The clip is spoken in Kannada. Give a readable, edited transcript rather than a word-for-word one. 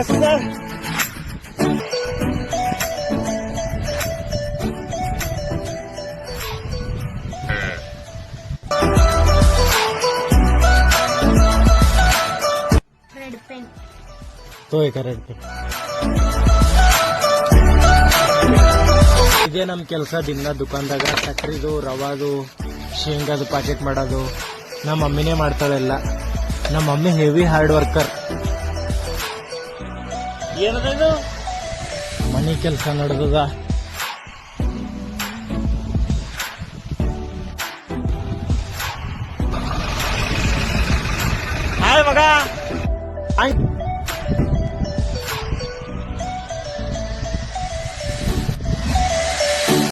ಸರ್ ರೆಡ್ ಪೆನ್ ತೋಯ್ಕ ರೆಡ್ ಪೆನ್. ಇದೇ ನಮ್ ಕೆಲಸ. ದಿನ ದುಕಾನ್ದಾಗ ಸಕ್ರಿದು ರವಾದು ಶೇಂಗಾದು ಪ್ಯಾಕೆಟ್ ಮಾಡೋದು ನಮ್ಮ ಮಮ್ಮಿನೇ ಮಾಡ್ತಾಳೆಲ್ಲ. ನಮ್ಮ ಮಮ್ಮಿ ಹೆವಿ ಹಾರ್ಡ್ ವರ್ಕರ್. ಏನದು ಮನಿ ಕೆಲಸ ನಡೆದದ. ಹಾಯ್ ಮಗ.